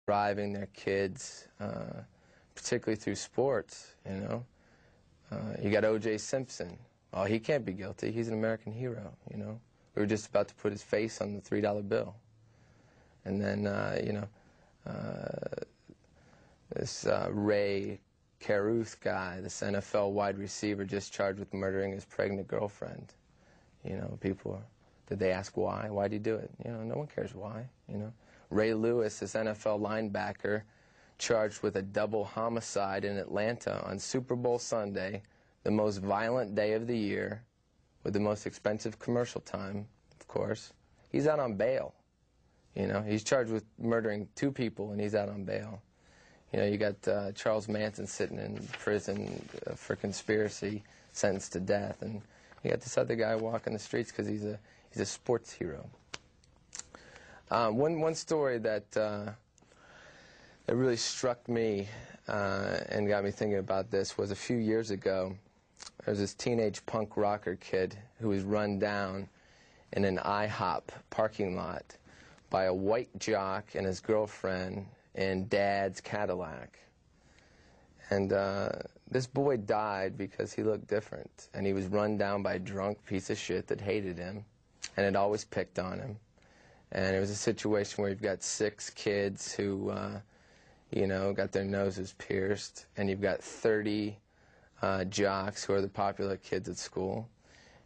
driving their kids, particularly through sports, you know. You got O.J. Simpson. Oh, he can't be guilty. He's an American hero, you know. We were just about to put his face on the $3 bill. And then, you know, this Ray Caruth guy, this NFL wide receiver, just charged with murdering his pregnant girlfriend. You know, people, did they ask why? Why'd he do it? You know, no one cares why, you know. Ray Lewis, this NFL linebacker, charged with a double homicide in Atlanta on Super Bowl Sunday, the most violent day of the year, with the most expensive commercial time, of course. He's out on bail. You know, he's charged with murdering 2 people, and he's out on bail. You know, you got Charles Manson sitting in prison for conspiracy, sentenced to death, and you got this other guy walking the streets because he's a sports hero. One story that really struck me and got me thinking about this was a few years ago. There was this teenage punk rocker kid who was run down in an IHOP parking lot by a white jock and his girlfriend in Dad's Cadillac. And this boy died because he looked different, and he was run down by a drunk piece of shit that hated him and had always picked on him. And it was a situation where you've got 6 kids who, you know, got their noses pierced, and you've got 30 jocks who are the popular kids at school,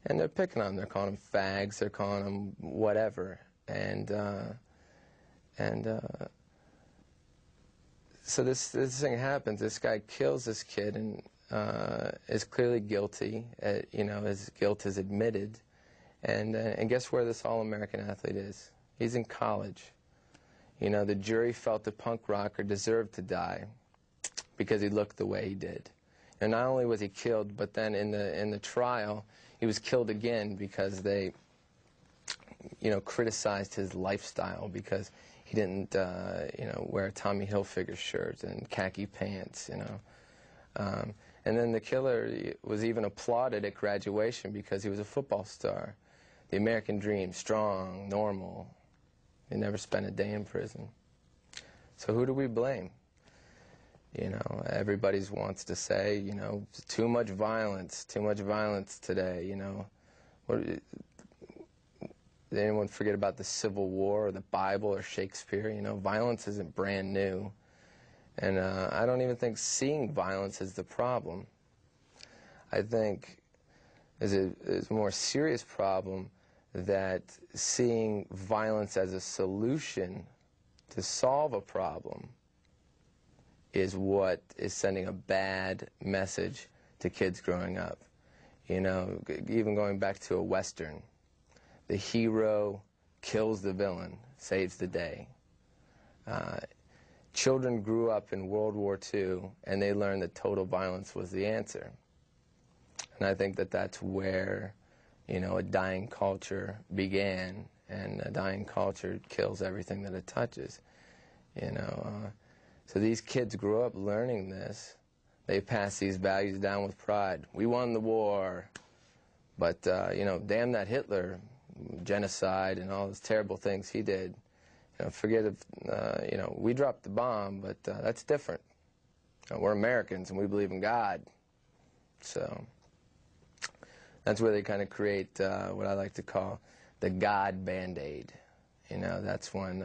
and they're picking on them. They're calling them fags. They're calling them whatever. And so this thing happens. This guy kills this kid and is clearly guilty. You know, his guilt is admitted. And guess where this all-American athlete is? He's in college. You know, the jury felt the punk rocker deserved to die because he looked the way he did. And not only was he killed, but then in the trial, he was killed again because they, you know, criticized his lifestyle because he didn't, you know, wear a Tommy Hilfiger shirt and khaki pants, you know. And then the killer was even applauded at graduation because he was a football star. The American dream, strong, normal. He never spent a day in prison. So who do we blame? You know, everybody wants to say, you know, too much violence today, you know. Did anyone forget about the Civil War or the Bible or Shakespeare? You know, violence isn't brand new. And I don't even think seeing violence is the problem. I think there's a more serious problem that seeing violence as a solution to solve a problem is what is sending a bad message to kids growing up. You know, even going back to a Western, the hero kills the villain, saves the day. Children grew up in World War II, and they learned that total violence was the answer. And I think that that's where, you know, a dying culture began, and a dying culture kills everything that it touches. You know, so these kids grew up learning this. They pass these values down with pride. We won the war, but, you know, damn that Hitler, genocide and all those terrible things he did. You know, forget if, you know, we dropped the bomb, but that's different. You know, we're Americans and we believe in God. So that's where they kind of create what I like to call the God Band-Aid. You know, that's when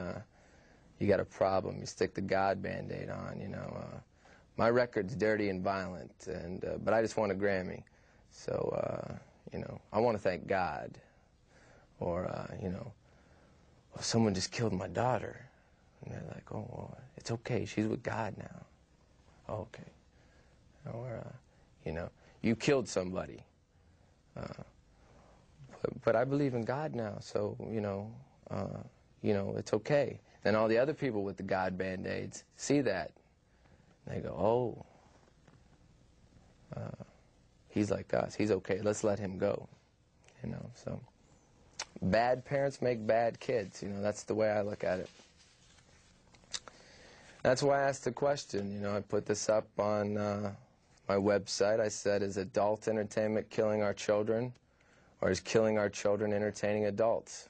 you got a problem. You stick the God Band-Aid on, you know. My record's dirty and violent, and but I just won a Grammy. So, you know, I want to thank God. Or, you know, well, someone just killed my daughter. And they're like, oh, well, it's okay. She's with God now. Oh, okay. Or, you know, you killed somebody. But I believe in God now, so, you know, it's okay. Then all the other people with the God Band-Aids see that. And they go, oh, he's like us. He's okay. Let's let him go. You know, so bad parents make bad kids. You know, that's the way I look at it. That's why I asked the question. You know, I put this up on my website. I said, is adult entertainment killing our children, or is killing our children entertaining adults?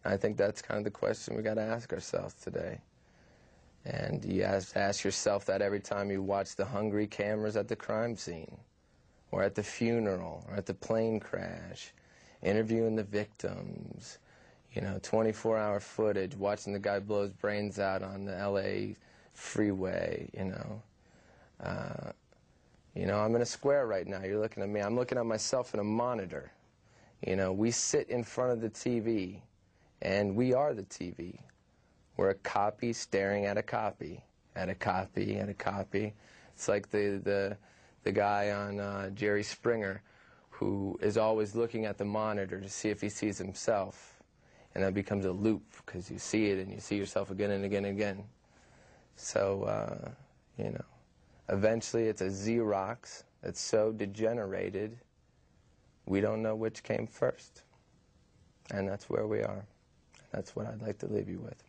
And I think that's kind of the question we got to ask ourselves today. And you have to ask yourself that every time you watch the hungry cameras at the crime scene, or at the funeral, or at the plane crash, interviewing the victims, you know, 24-hour footage, watching the guy blow his brains out on the LA freeway, you know. You know, I'm in a square right now. You're looking at me. I'm looking at myself in a monitor. You know, we sit in front of the TV, and we are the TV. We're a copy staring at a copy, at a copy, at a copy. It's like the guy on Jerry Springer who is always looking at the monitor to see if he sees himself. And that becomes a loop because you see it and you see yourself again and again and again. So, you know, eventually it's a Xerox that's so degenerated we don't know which came first. And that's where we are. That's what I'd like to leave you with.